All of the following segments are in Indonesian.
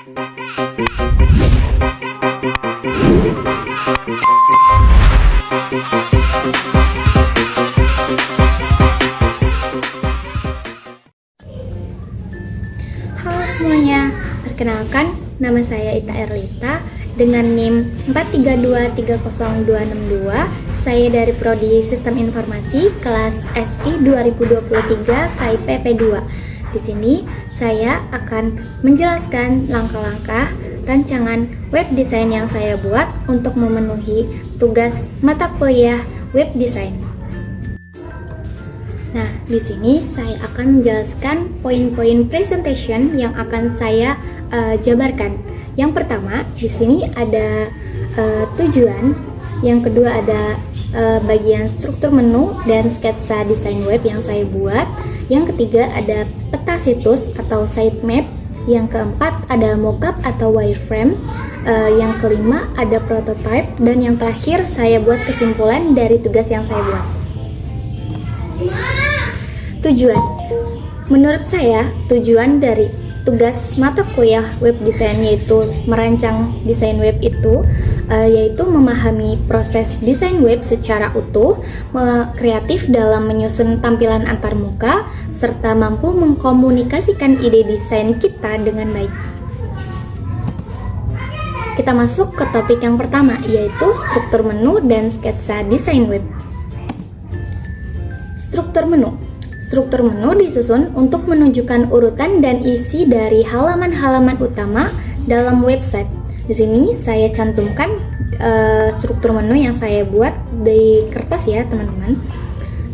Halo semuanya, perkenalkan nama saya Ita Erlita dengan NIM 4323062. Saya dari Prodi Sistem Informasi kelas SI 2023 KIP P2. Di sini saya akan menjelaskan langkah-langkah rancangan web design yang saya buat untuk memenuhi tugas mata kuliah web design. Nah, di sini saya akan menjelaskan poin-poin presentation yang akan saya jabarkan. Yang pertama, di sini ada tujuan. Yang kedua ada bagian struktur menu dan sketsa desain web yang saya buat. Yang ketiga ada peta situs atau sitemap. Yang keempat ada mockup atau wireframe. Yang kelima ada prototype. Dan yang terakhir saya buat kesimpulan dari tugas yang saya buat. Tujuan. Menurut saya, tujuan dari tugas mata kuliah web design yaitu merancang desain web itu yaitu memahami proses desain web secara utuh, kreatif dalam menyusun tampilan antarmuka, serta mampu mengkomunikasikan ide desain kita dengan baik. Kita masuk ke topik yang pertama, yaitu struktur menu dan sketsa desain web. Struktur menu. Struktur menu disusun untuk menunjukkan urutan dan isi dari halaman-halaman utama dalam website. Di sini saya cantumkan struktur menu yang saya buat di kertas ya, teman-teman.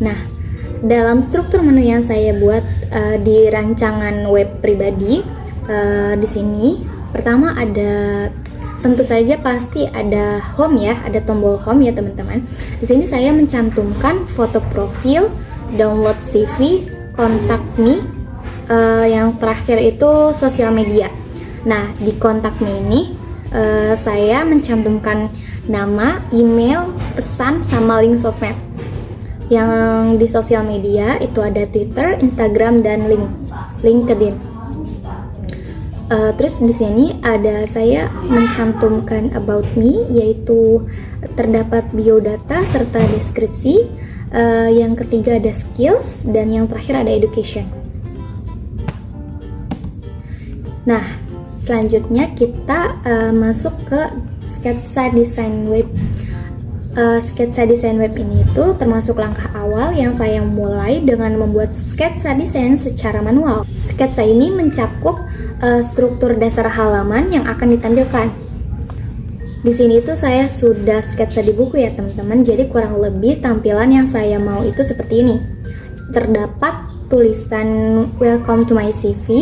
Nah, dalam struktur menu yang saya buat di rancangan web pribadi, di sini pertama ada, tentu saja pasti ada home ya, ada tombol home ya teman-teman. Di sini saya mencantumkan foto profil, download CV, kontak me, yang terakhir itu sosial media. Nah, di kontak me ini saya mencantumkan nama, email, pesan, sama link sosmed. Yang di sosial media itu ada Twitter, Instagram, dan LinkedIn. Terus di sini ada saya mencantumkan about me, yaitu terdapat biodata serta deskripsi. Yang ketiga ada skills, dan yang terakhir ada education. Nah, selanjutnya kita masuk ke sketsa desain web. Sketsa desain web ini itu termasuk langkah awal yang saya mulai dengan membuat sketsa desain secara manual. Sketsa ini mencakup struktur dasar halaman yang akan ditampilkan. Di sini tuh saya sudah sketsa di buku ya teman-teman, jadi kurang lebih tampilan yang saya mau itu seperti ini. Terdapat tulisan welcome to my CV,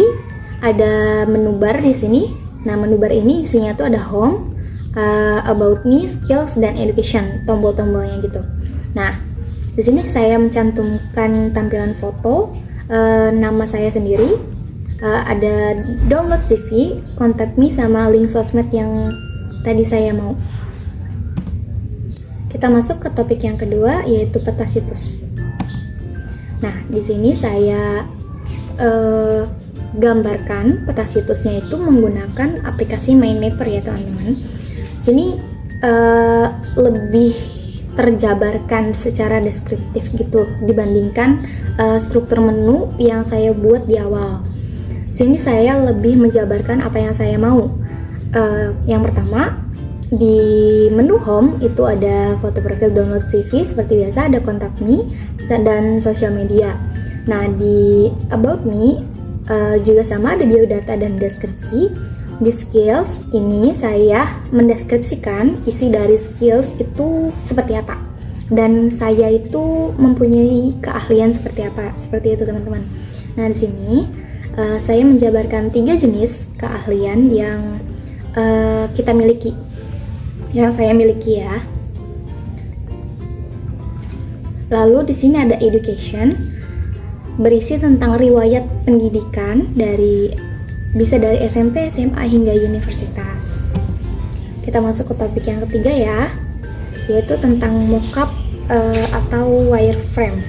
ada menu bar di sini. Nah, menu bar ini isinya tuh ada home, about me, skills, dan education, tombol-tombolnya gitu. Nah, di sini saya mencantumkan tampilan foto, nama saya sendiri, ada download CV, kontak me, sama link sosmed yang tadi saya mau. Kita masuk ke topik yang kedua, yaitu peta situs. Nah, di sini saya gambarkan peta situsnya itu menggunakan aplikasi Mindmapper ya teman-teman. Sini lebih terjabarkan secara deskriptif gitu dibandingkan struktur menu yang saya buat di awal. Sini saya lebih menjabarkan apa yang saya mau. Yang pertama, di menu home itu ada foto profil, download CV, seperti biasa ada kontak me dan sosial media. Nah, di about me juga sama, ada biodata dan deskripsi. Di skills ini saya mendeskripsikan isi dari skills itu seperti apa, dan saya itu mempunyai keahlian seperti apa, seperti itu teman-teman. Nah, di sini saya menjabarkan 3 jenis keahlian yang kita miliki, yang saya miliki ya. Lalu di sini ada education, berisi tentang riwayat pendidikan bisa dari SMP, SMA, hingga universitas. Kita masuk ke topik yang ketiga ya, yaitu tentang mockup atau wireframe.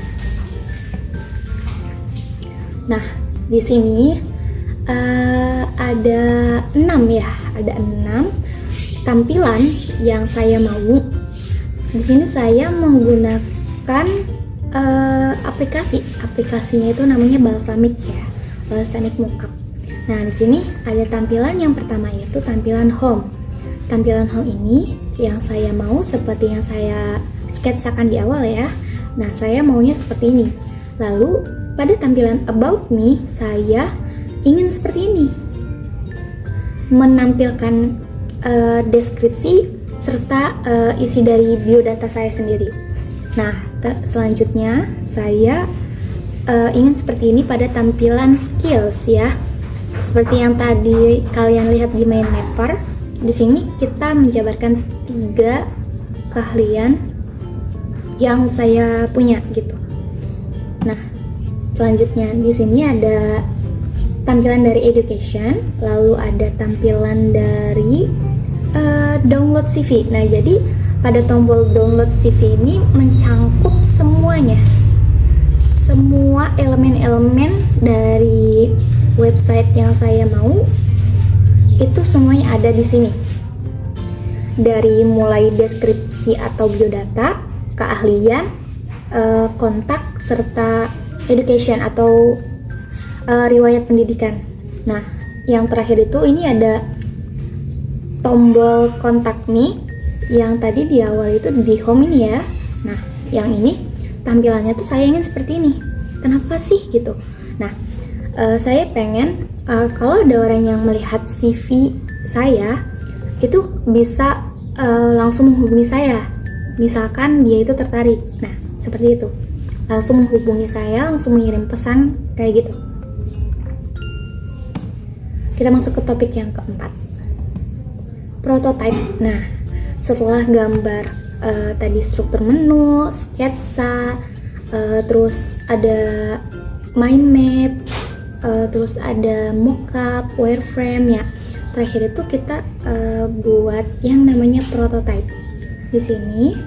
Nah, di sini ada 6 ya, ada 6 tampilan yang saya mau. Di sini saya menggunakan aplikasinya itu namanya Balsamiq ya, Balsamiq Mockup. Nah, di sini ada tampilan yang pertama yaitu tampilan home. Tampilan home ini yang saya mau seperti yang saya sketsakan di awal ya. Nah, saya maunya seperti ini. Lalu pada tampilan about me, saya ingin seperti ini, menampilkan deskripsi serta isi dari biodata saya sendiri. Nah, selanjutnya saya ingin seperti ini pada tampilan skills ya. Seperti yang tadi kalian lihat di main mapper, di sini kita menjabarkan 3 keahlian yang saya punya gitu. Nah, selanjutnya di sini ada tampilan dari education, lalu ada tampilan dari download CV. Nah, jadi pada tombol download CV ini mencangkup semuanya, semua elemen-elemen dari website yang saya mau itu semuanya ada di sini. Dari mulai deskripsi atau biodata, keahlian, kontak, serta education atau riwayat pendidikan. Nah, yang terakhir itu ini ada tombol contact me yang tadi di awal itu di home ini ya. Nah, yang ini tampilannya tuh saya ingin seperti ini. Kenapa sih gitu? Nah, saya pengen kalau ada orang yang melihat CV saya itu bisa langsung menghubungi saya. Misalkan dia itu tertarik. Nah, seperti itu. Langsung menghubungi saya, langsung mengirim pesan kayak gitu. Kita masuk ke topik yang keempat. Prototype. Nah, setelah gambar tadi struktur menu, sketsa, terus ada mind map, terus ada mockup, wireframe ya. Terakhir itu kita buat yang namanya prototype. Di sini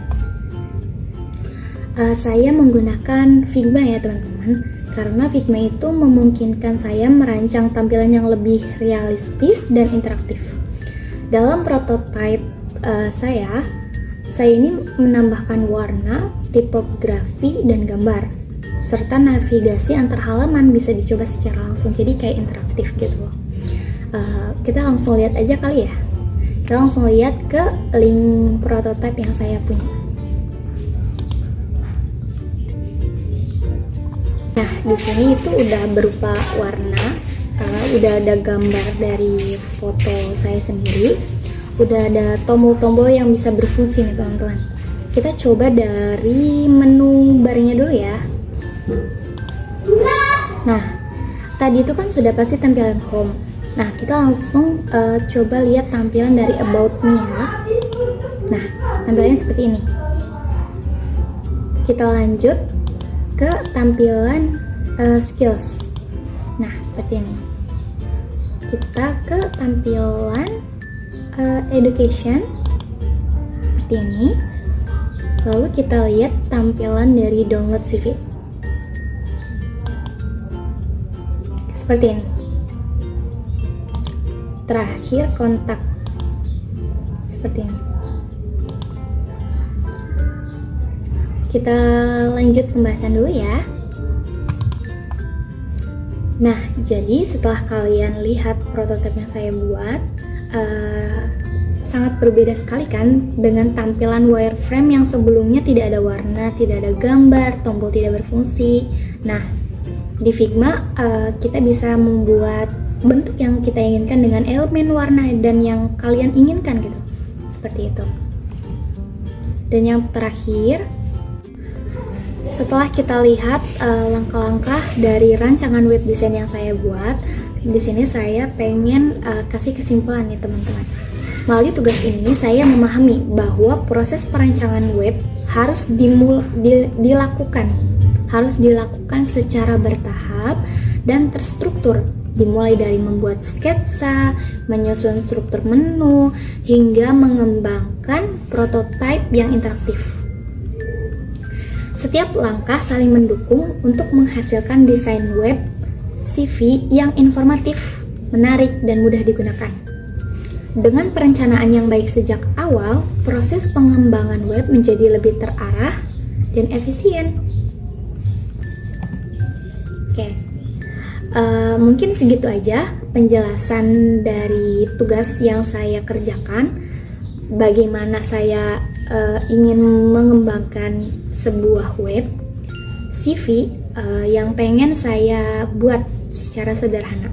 saya menggunakan Figma ya teman-teman, karena Figma itu memungkinkan saya merancang tampilan yang lebih realistis dan interaktif. Dalam prototype saya ini menambahkan warna, tipografi, dan gambar, serta navigasi antar halaman bisa dicoba secara langsung, jadi kayak interaktif gitu loh. Kita langsung lihat aja kali ya. Kita langsung lihat ke link prototype yang saya punya. Nah, di sini itu udah berupa warna, udah ada gambar dari foto saya sendiri, udah ada tombol-tombol yang bisa berfungsi nih teman-teman. Kita coba dari menu barnya dulu ya. Nah, tadi itu kan sudah pasti tampilan home. Nah, kita langsung coba lihat tampilan dari about me ya. Nah, tampilannya seperti ini. Kita lanjut ke tampilan skills. Nah, seperti ini. Kita ke tampilan education seperti ini. Lalu kita lihat tampilan dari download CV seperti ini. Terakhir kontak seperti ini. Kita lanjut pembahasan dulu ya. Nah, jadi setelah kalian lihat prototipe yang saya buat, sangat berbeda sekali kan dengan tampilan wireframe yang sebelumnya tidak ada warna, tidak ada gambar, tombol tidak berfungsi. Nah, di Figma kita bisa membuat bentuk yang kita inginkan dengan elemen warna dan yang kalian inginkan gitu, seperti itu. Dan yang terakhir, setelah kita lihat langkah-langkah dari rancangan web design yang saya buat, di sini saya pengen kasih kesimpulan nih teman-teman. Melalui tugas ini saya memahami bahwa proses perancangan web harus dilakukan secara bertahap dan terstruktur, dimulai dari membuat sketsa, menyusun struktur menu, hingga mengembangkan prototipe yang interaktif. Setiap langkah saling mendukung untuk menghasilkan desain web CV yang informatif, menarik, dan mudah digunakan. Dengan perencanaan yang baik sejak awal, proses pengembangan web menjadi lebih terarah dan efisien. Oke, mungkin segitu aja penjelasan dari tugas yang saya kerjakan. Bagaimana saya ingin mengembangkan sebuah web CV yang pengen saya buat secara sederhana.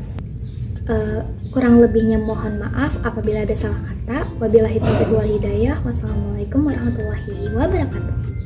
Kurang lebihnya mohon maaf apabila ada salah kata. Wabillahi taufiq wal hidayah. Wassalamualaikum warahmatullahi wabarakatuh.